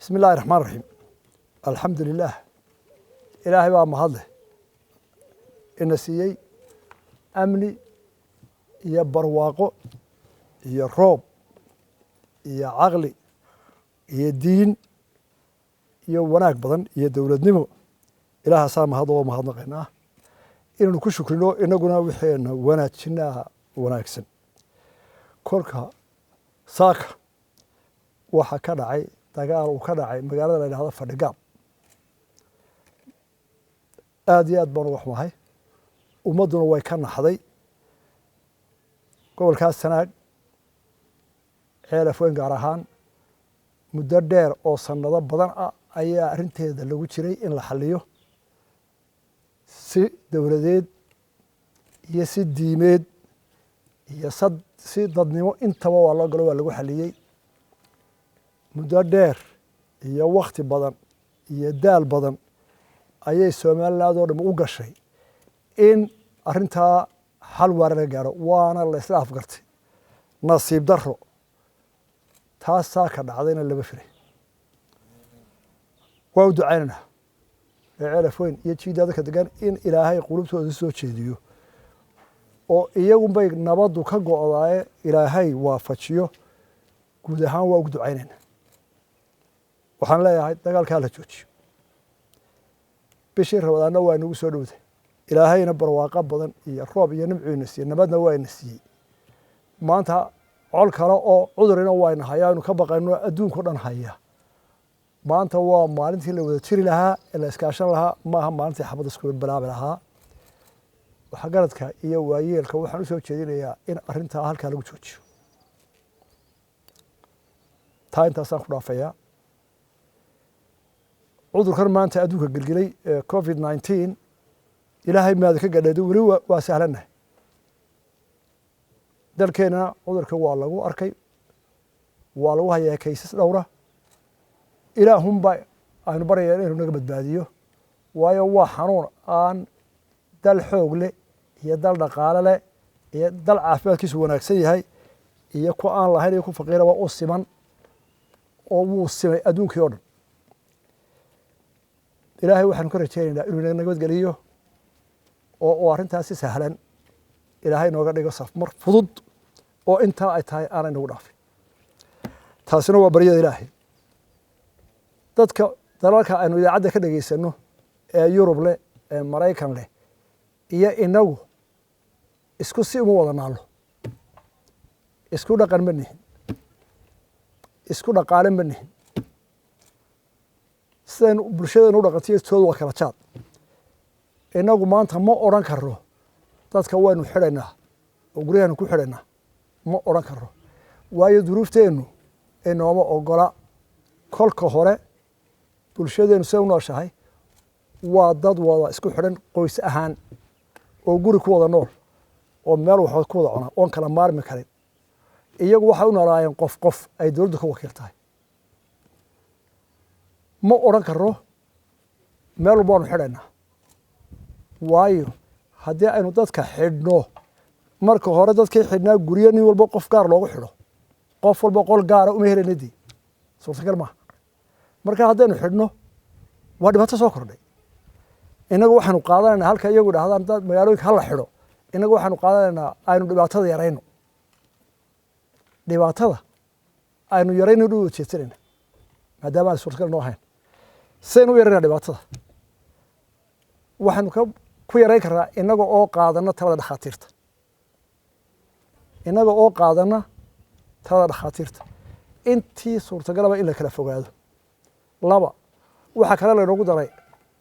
بسم الله الرحمن الرحيم الحمد لله إلهي بقى مهضله إن سيي أمني يا برواقو يا روب يا عقلي يا دين يا وناك بدن يا دولة نمو إله سام هذا ومهضنا قناه إنه كل شكر له إنه قلنا وحين وناتشنا وناكسن كوركا ساك وحكى عي dagaal uu ka dhacay magaalada la yiraahdo Fadhigaab aad iyo aad baan wax mahay ummaduna way ka naxday gobolkaas Sanaag xeelaf weyn gaar ahaan muddo dheer oo sanado badan ah ayaa arinteeda lagu jiray in la xalliyo si dawladeed iyo si diimeed iyo si dadnimo intaba waa loo galo waa lagu xalliyay muddo dheer iyo waqti badan iyo daal badan ayay Soomaaliland oo dhan u gashay in arinta xal waara laga gaaro waana la isla afgartay nasiib darro taas ka dhacdayna laba firay waa u ducaynaa ceelaf weyn iyo jiidada ka degan in Ilaahay qulubtooda soo jeediyo oo iyagu bay nabadu ka go'daaye Ilaahay waafajiyo guud ahaan waa u ducaynaa waxaan leeyahay dagaalka la joojiyo bishii Ramadaan waa inagu soo dhawday Ilaahayna barwaaqo badan iyo roob iyo nimciina siiyay nabadna waa ina siiyay maanta col kale oo cudurina waa ina hayaanu ka baqayno adduunka dhan haya maanta waa maalintii la wada jiri lahaa ee la iskaashan lahaa maaha maalintii xabad isku bilaabi lahaa waxa garadka iyo waayeelka waxaan u soo jeedinayaa in arinta halka lagu joojiyo taa intaasaan ku dhaafayaa cudurkan maanta adduunka gelgelay COVID-19 Ilaahay maad ka gadhay wali waa sahlanahay dalkeena cudurka waa lagu arkay waa lagu hayaa kaysas dhowra Ilaahum ba aynu barayeen inuu naga badbaadiyo waayo waa xanuun aan dal xoog leh iyo dal dhaqaale leh iyo dal caafimaadkiisu wanaagsan yahay iyo ku aan lahayn iyo ku faqiira waa u siman oo wuu simay adduunka oo dhan Ilaahay waxaan ku rajaynaynaa inuu naga nabadgeliyo oo arintaasi sahlan Ilaahay nooga dhigo safmar fudud oo inta ay tahay aan inagu dhaafin taasina waa baryada Ilaahay dadka dalalka aynu idaacada ka dhageysano ee Yurub leh ee Mareykan leh iyo inagu isku si uma wada naalo isku dhaqan ma nihin isku dhaqaale ma nihin sideen bulshada u dhaqantiyo tood waa kala jaad inagu maanta ma oran karo dadka waynu xidhaynaa oo guriyana ku xidhaynaa ma oran karo waayo duruufteenu inooma ogola kolka hore bulshadeenu soo nooshahay waa dad wada isku xidhan qoys ahaan oo guri ku wada nool oo meel wax ku wada cunaa oo kala maarmi karin iyagu waxa u noolaayeen qof ay dawladdu ka wakiil tahay ma oran karo meel walba aanu xidhaynaa waayo haddii aynu dadka xidhno marka hore dadkii xidhnaa guryo nin walba qof gaar loogu xidho qof walba qol gaara uma helaynadii suurtagal maaha marka haddaynu xidhno waa dhibaato soo kordhay inagu waxaanu qaadanaynaa halka iyagu dhahdaan dad magaalooyinka hala xidho inagu waxaanu qaadanaynaa aynu dhibaatada yarayno dhibaatada aynu yarayno u jeedsanayna maadaama aan suurtagal noo ahayn saynu u yarayna dhibaatada waxaanu ku yarayn karnaa inaga oo qaadana talada dhakhaatiirta inaga oo qaadana talada dhakhaatiirta intii suurtagalaba in la kala fogaado laba waxa kale laynoogu daray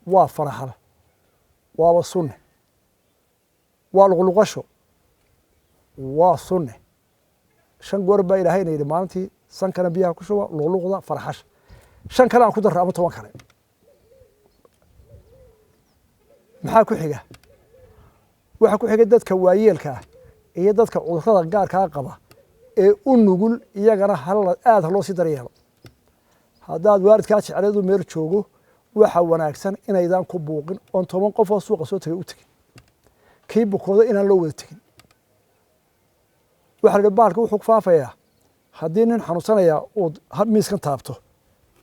waa faraxala waaba sunne waa luqluqasho waa sunne 5 goor baa Ilaahayna yidhi maalintii sankana biyaha ku shuba luqluqda faraxasha 5 kale aan ku darro ama 10 kale maxaa ku xiga waxa ku xiga dadka waayeelka ah iyo dadka cudurrada gaarka qaba ee u nugul iyagana aad loo sii daryeelo haddaad waalidkaa jecleedu meel joogo waxa wanaagsan inaydan ku buuqin oon 10 qof oo suuqa soo tagay u tagin kii bukooda inaan loo wada tagin waxa la baalka wuxuu ku faafayaa haddii nin xanuunsanaya uu miiskan taabto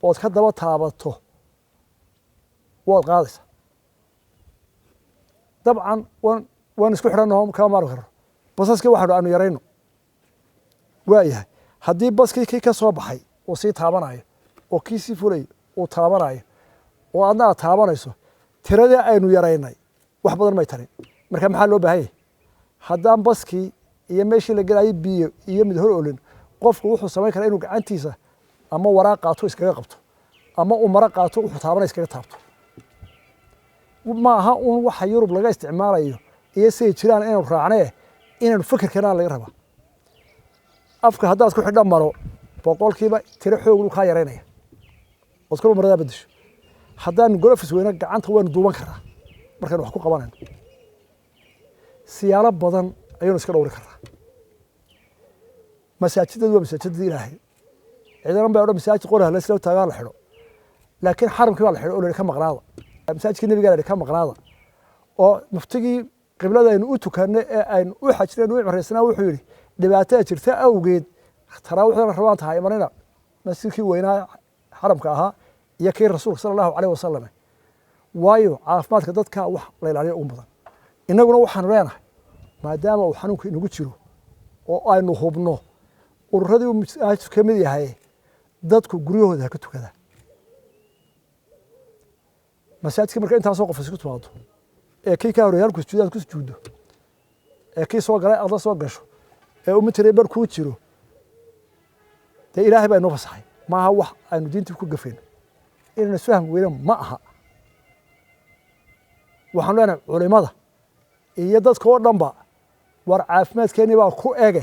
ood ka daba taabato waad qaadaysaa dabcan waan isku xidhannaho kama maarmi karno basaskii waxaanu aanu yarayno waayahay haddii baskii kii ka soo baxay uu sii taabanayo oo kii sii fulayo uu taabanayo oo adna aad taabanayso tiradii aynu yaraynay wax badan may tarin marka maxaa loo baahan yahay haddaan baskii iyo meeshii la gelayay biyo iyo mid hor olin qofku wuxuu samayn karaa inuu gacantiisa ama waraaq qaato iskaga qabto ama uu mara qaato wuxuu taabanay iskaga taabto ma aha uun waxa yurub laga isticmaalayo iyo siday jiraan inaynu raacnee inaynu fikirkanaa laga rabaa afka haddaad ku xidhan maro boqolkiiba tiro xoog kaa yaraynaya ood kala maradaa bedesho haddaan golofis weyna gacanta waynu duuban karaa markaynu wax ku qabanayno siyaalo badan ayaynu iska dhowri karaa masaajidadu waa masaajidada ilaahay ciidanan baa odhan masaajid qoraha laysla taagaa la xidho laakiin xaramkii baa la xidho oo la ka maqnaada masaajidkii nebigaa la ka maqnaada oo muftigii qiblada aynu u tukanay ee aynu u xajinay u cimraysnaa wuxuu yidhi dhibaatada jirta awgeed taraawiixdana rabaan tahay imanina masjidkii weynaa xaramka ahaa iyo kii rasuulka sala allahu caleyh wasalam waayo caafimaadka dadka wax la ilaaliyo ugu badan innaguna waxaanu leenahay maadaama uu xanuunka inagu jiro oo aynu hubno ururadii uu masaajid ka mid yahay dadku guryahooda ha ka tukada masaajidka marka intaasoo qof isku timaado ee kii ka horeeyay halku sujuudaad ku sujuudo ee kii soo galay aad soo gasho ee uu mitray bar ku jiro dee ilaahay baa inoo fasaxay maaha wax aynu diinta ku gafayno inaynu isfaham weyno ma aha waxaan leenahay culimada iyo dadka oo dhanba war caafimaadkeennii baa ku ege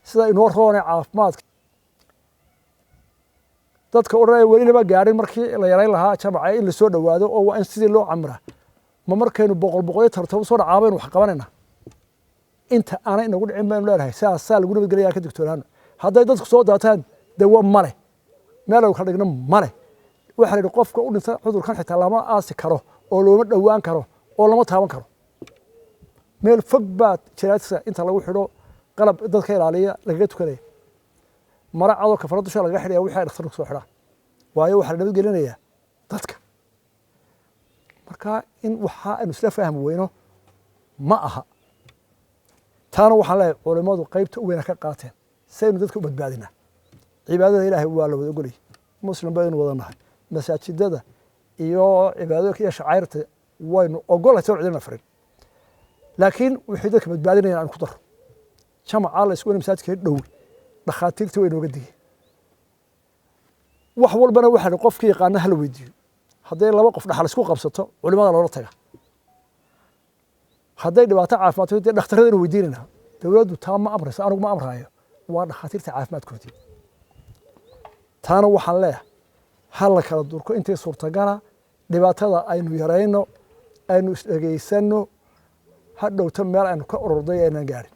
sida inoo roonay caafimaadka dadka odhanaya weli lama gaadhin markii la yarayn lahaa jamaca in lasoo dhowaado oo waa in sidii loo camira ma markaynu boqol tartabo soo dhacaabaynu wax qabanayna inta aanay inagu dhicin baynu leenahay saa lagu nabadgelaya ka digtoonaano hadday dadku soo daataan dawo male meel aynu kala dhigno male waxaa la yidhi qofka u dhinta cudurkan xitaa lama aasi karo oo looma dhowaan karo oo lama taaban karo meel fog baa jiraadsa inta lagu xidho qalab dadka ilaaliya lagaga tukanaya mara cadoo kafara dusha lagaga xidhaya wixii ay dhakhtarku soo xidhaa waayo waxaa la nabadgelinayaa dadka marka in waxa aynu isla fahmi weyno ma aha taana waxaan leeyahay culimmadu qaybta u weyna ka qaateen saynu dadka u badbaadinaa cibaadada ilaahay waa la wada ogolay muslim baynu wada nahay masaajidada iyo cibaadooyinka iyo shacairta waynu ogolahay soo cidina farin laakiin wixii dadka badbaadinayaan aan ku daro jamaca la isku weyna masaajidka dhow dhakhaatiirta way nooga digeen wax walbana waxaa qofkii yaqaana hala weydiiyo hadday laba qof dhaxal isku qabsato culimada loola taga hadday dhibaato caafimaad dee dhakhtarada inu weydiinayna dowladdu taa ma amrayso anigu ma amraayo waa dhakhaatiirta caafimaadkoodii taana waxaan leeyahay ha la kala durko intii suurtagala dhibaatada aynu yarayno aynu isdhegaysano ha dhowto meel aynu ka ururday aynaan gaadhin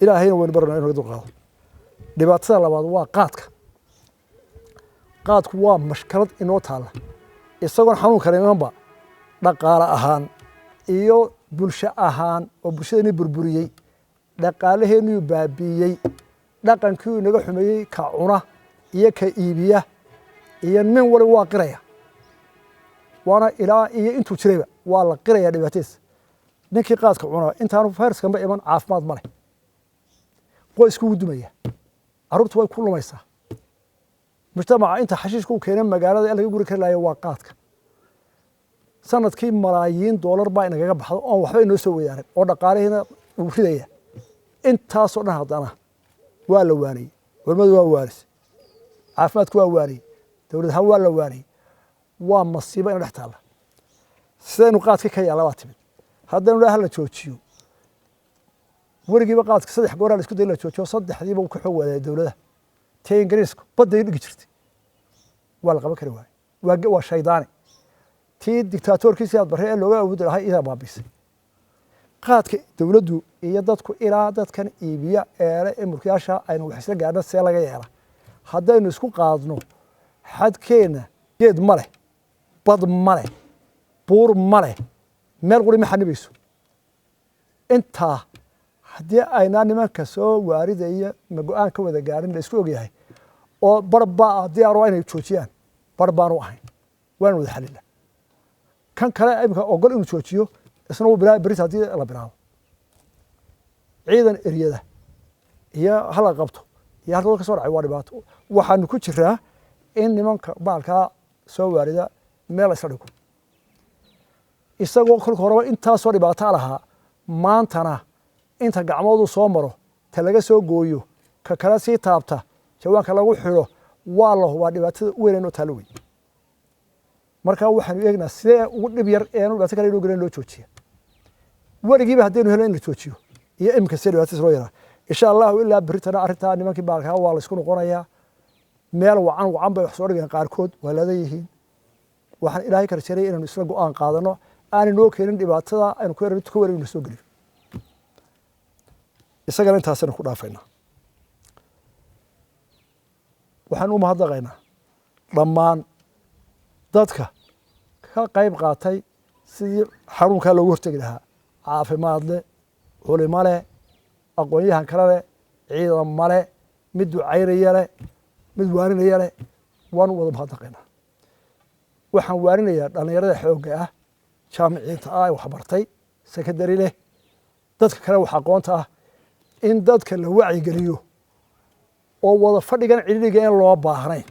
ilaahayna waynu barana inu naga dulqaado dhibaatada labaad waa qaadka qaadku waa mashkalad inoo taalla isagoon xanuunkana imanba dhaqaale ahaan iyo bulsho ahaan oo bulshadeenii burburiyey dhaqaalaheennuu baabiiyey dhaqankii inaga xumeeyey ka cuna iyo ka iibiya iyo nin waliba waa qiraya waana ilaa iyo intuu jirayba waa la qiraya dhibaatadiisa ninkii qaadka cunaa intaanu fayraskanba iman caafimaad ma leh qoysku wuu dumaya carruurtu way ku lumaysaa mujtamaca inta xashiishka u keenay magaalada in laga guri kari lahayo waa qaadka sanadkii malaayiin doolar baa inagaga baxdo oon waxba inoo soo wadaarin oo dhaqaalihiina uu ridaya intaasoo dhan haddana waa la waaniyey culimmadu waa waanisay caafimaadku waa waaniyey dowlad ahaan waa la waaniyey waa masiibo ina dhex taalla sidaynu qaadkii ka yaalla baa timid haddaynu dhaha la joojiyo werigiiba qaadka 3 gooraa la isku day la joojiyo 3diiba uu ka xoog waday dowladda tii ingiriisku badday dhigi jirtay waa la qaban kari waayey waa shaydaani tii dictatorkiisii aad barre ee looga awoodi lahaa idaa baabisay qaadka dowladdu iyo dadku ilaa dadkan iibiya eele ee mulkiyaasha aynu wax isla gaadhna see laga yeela haddaynu isku qaadno xadkeenna geed ma leh bad ma leh buur ma leh meel quri ma xanibayso intaa haddii aynaa nimanka soo waaridaya ma go-aan ka wada gaadhin la isku ogyahay oo barba diyaar waa inay joojiyaan baanu ahayn waan wada xalila kan kale imika ogol inuu joojiyo isna uu berita haddii la bilaabo ciidan eryada iyo hala qabto iyo halka ka soo dhacay waa dhibaato waxaanu ku jiraa in nimanka baalkaa soo waarida meel isla dhigo isagoo kolka horeba intaasoo dhibaato lahaa maantana inta gacmoodu soo maro ta laga soo gooyo ka kale sii taabta jawaanka lagu xidho waa la hubaa dhibaatada u weyn oo taalo wey marka waxaanu eegnaa sidee ugu dhib yar eenu dhibaato kale inuu galeen loo joojiya weligiiba haddaynu helo in la joojiyo iyo imika sidee dhibaatadiis loo yaraa insha allahu ilaa beritana arrintaa nimankii baalkaa waa la isku noqonayaa meel wacan bay wax soo dhigeen qaarkood waa laada yihiin waxaan ilaahay ka rajeynaya inaynu isla go-aan qaadano aanay noo keenin dhibaatada aynu ka wareegno soo geliyo isagana intaasaynu ku dhaafaynaa waxaan u mahadnaqaynaa dhammaan dadka ka qayb qaatay sidii xanuunkaa loogu hortegi lahaa caafimaad leh culimo leh aqoon-yahan kale leh ciidamo leh mid ducaynaya leh mid waaninaya leh waanu wada mahadnaqaynaa waxaan waarinayaa dhallinyarada xoogga ah jaamiciinta ah ee waxbartay sekondary leh dadka kale wax aqoonta ah in dadka la wacyigeliyo oo wada fadhigan cililiga in loo baahnayn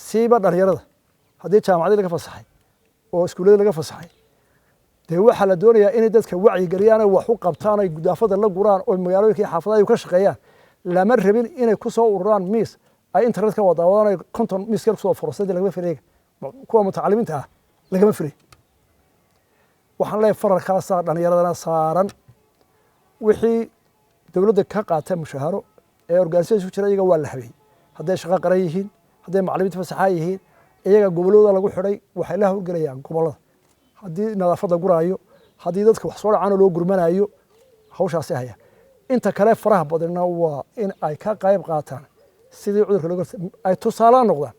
siiba dhalinyarada haddii jaamacadii laga fasaxay oo iskuuladii laga fasaxay dee waxaa la doonayaa inay dadka wacyigeliyaan ay wax u qabtaan ay gudaafada la guraan oo magaalooyinka iyo xaafadaha ka shaqeeyaan lama rabin inay ku soo ururaan miis ay internet ka wadaawadaan ay konton miiskal kusoo fursadii lagama fireega kuwa mutacalimiinta ah lagama firay waxaan leeyahay fararkaasaa dhallinyaradana saaran wixii dowladda ka qaata mushaaharo ee organisation ku jira iyaga waa la habeeyey hadday shaqo qaran yihiin hadday macallimiinta fasaxaa yihiin iyaga gobollooda lagu xidhay waxay la howlgelayaan gobollada haddii nadaafadda guraayo haddii dadka wax soo dhacaano loo gurmanayo hawshaasi haya inta kale faraha badanna waa in ay ka qayb qaataan sidii cudurka looga ay tusaale noqdaan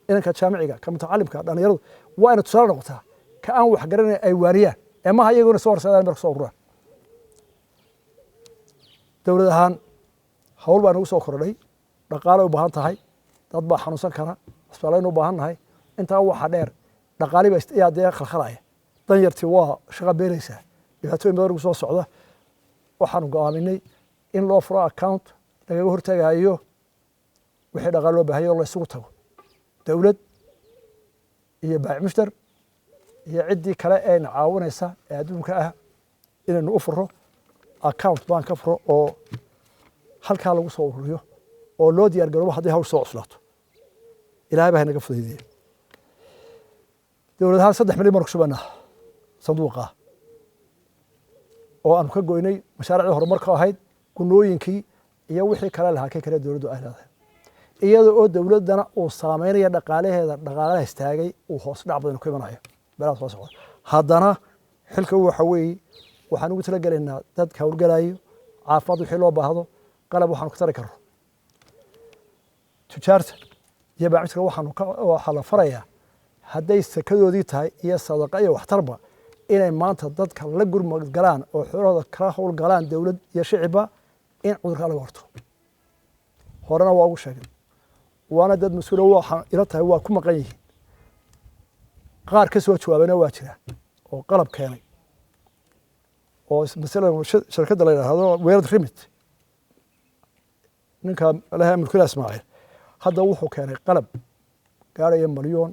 inanka jaamiciga ka mutacalimka dhalinyaradu waa inay tusaale noqotaa ka aan wax garanay ay waariyaan ee maha iyaguna soo horseedaan marka soo ururaan dowlad ahaan hawl baa nagu soo kordhay dhaqaale u baahan tahay dad baa xanuunsan kara isbitaalaynu u baahan nahay intaa waxaa dheer dhaqaali baa yaa dee khalkhalaya danyartii waa shaqa beelaysaa dhibaatooyin badan ugu soo socda waxaanu go'aaminay in loo furo account lagaga hortagayo wixii dhaqaale loo baahayo la isugu tago dowlad iyo baac mushtar iyo ciddii kale ee na caawinaysa ee adduunka ah inaynu u furo account baan ka furo oo halkaa lagu soo ururiyo oo loo diyaar garoobo haddii hawl soo cuslaato ilaahay baa inaga fududeeyey dowlad ahaan 3 milyan marku shubana sanduuqa oo aanu ka goynay mashaariicda horumarka ahayd gunooyinkii iyo wixii kale lahaa kale dowladdu ay leedahay iyada oo dowladana uu saameynaya dhaqaalaha istaagay uu hoos dhac badan ku imanayo beelaha soo socda haddana xilka waxa weeye waxaan ugu talagalaynaa dadka hawlgalayo caafimaad wixii loo baahdo qalab waxaan ku tari karno tujaarta iyo baacmiska waxaa la farayaa hadday sakadoodii tahay iyo sadaqa iyo waxtarba inay maanta dadka la gurmad galaan oo xoolahooda kala hawl galaan dowlad iyo shicibba in cudurka laga horto horena waa ugu sheegay waana dad mas-uula waxaa ila tahay waa ku maqan yihiin qaar ka soo jawaabayna waa jira oo qalab keenay oo masalan shirkadda la yidhaahdo World Remit ninka laha mulkila Ismaaciil hadda wuxuu keenay qalab gaaraya milyan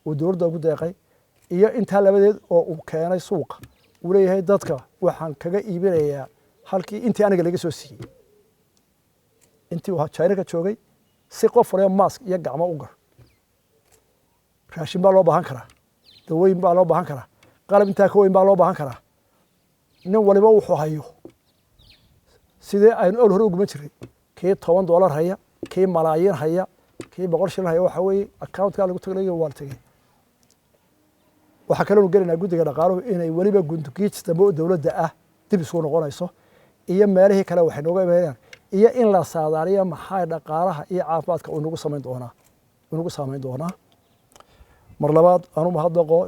oo dowladda ugu deeqay iyo inta labadeed oo uu keenay suuqa uu leeyahay dadka waxaan kaga iibinayaa halkii intii aniga laga soo siiyay intii waxa China ka joogay si qof waliba mask iyo gacmo u gar raashin baa loo baahan karaa dawooyin baa loo baahan karaa qalab intaa ka weyn baa loo baahan karaa nin waliba wuxuu hayo sidee aynu ol hore ugu ma jiray kii $10 haya kii malaayiin haya kii 100 shilin haya waxa weeye account-ka lagu tagalayo waa tagay waxa kale oo gelinaa guddiga dhaqaaluhu inay waliba gundugiijta dowladda ah dib isku noqonayso iyo meelihii kale waxay nooga imaanayaan iyo in la saadaariyo maxay dhaqaalaha iyo caafimaadka uu nagu saameyn doonaa mar labaad aanu mahadnaqo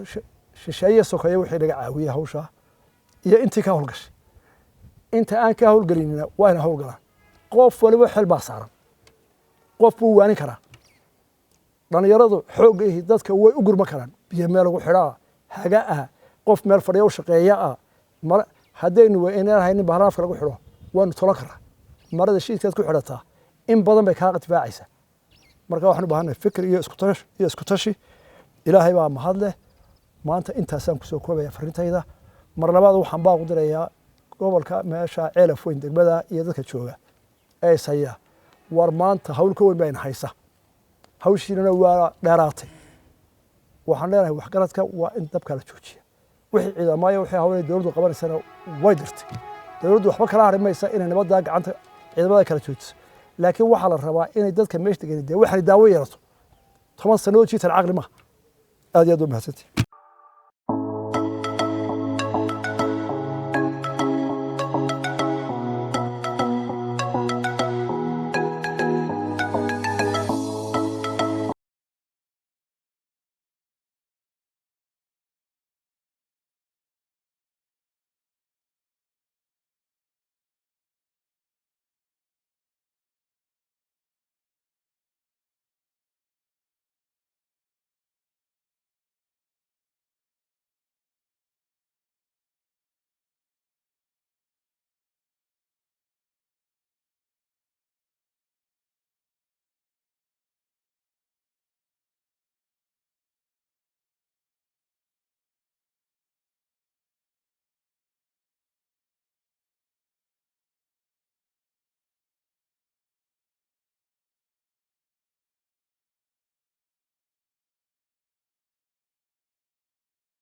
shisheeye sokeeye wixii laga caawiyay hawsha iyo intii ka howlgashay inta aan ka howlgelinina waa inaan howlgalaan qof waliba xil baa saaran qof buu waanin karaa dhalinyaradu xoogga ihi dadka way u gurma karaan biyo meel lagu xidhaa haga ah qof meel fadhiya u shaqeeya ah haddaynu inaan haynin bahraafka lagu xidho waanu tolan karaa marada shiidkaad ku xidhataa in badan bay kaa difaacaysaa marka waxaan u baahannahay fikir iyo isku tashi ilaahay baa mahad leh maanta intaasaan kusoo koobaya farintayda mar labaad waxaan baa ku dirayaa gobolka meesha ceelaf weyn degmada iyo dadka jooga ee saya war maanta hawl ka weyn bayna haysa hawshiinana waa dheeraatay waxaan leenahay waxgaradka waa in dabka la joojiya wixii ciidamada wixii hawlay dawladdu qabanaysana way dirtay dawladdu waxba kala harin maysa inay nabadda gacanta ciidamada kala joojiso laakiin waxaa la rabaa inay dadka meesha degan waxay daawo yeelato 10 sano oo jiitan caqli ma aad iyo aad u mahadsantihiin